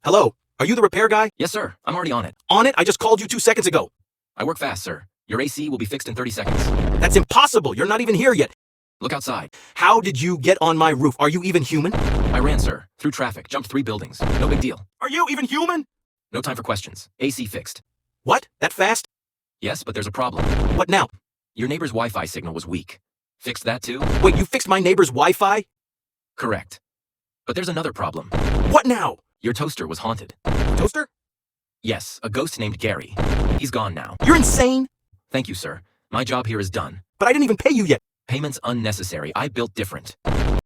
Hello? Are you the repair guy? Yes, sir. I'm already on it. On it? I just called you 2 seconds ago. I work fast, sir. Your AC will be fixed in 30 seconds. That's impossible. You're not even here yet. Look outside. How did you get on my roof? Are you even human? I ran, sir. Through traffic. Jumped 3 buildings. No big deal. Are you even human? No time for questions. AC fixed. What? That fast? Yes, but there's a problem. What now? Your neighbor's Wi-Fi signal was weak. Fixed that too? Wait, you fixed my neighbor's Wi-Fi? Correct. But there's another problem. What now? Your toaster was haunted. Toaster? Yes, a ghost named Gary. He's gone now. You're insane. Thank you, sir. My job here is done. But I didn't even pay you yet. Payment's unnecessary. I built different.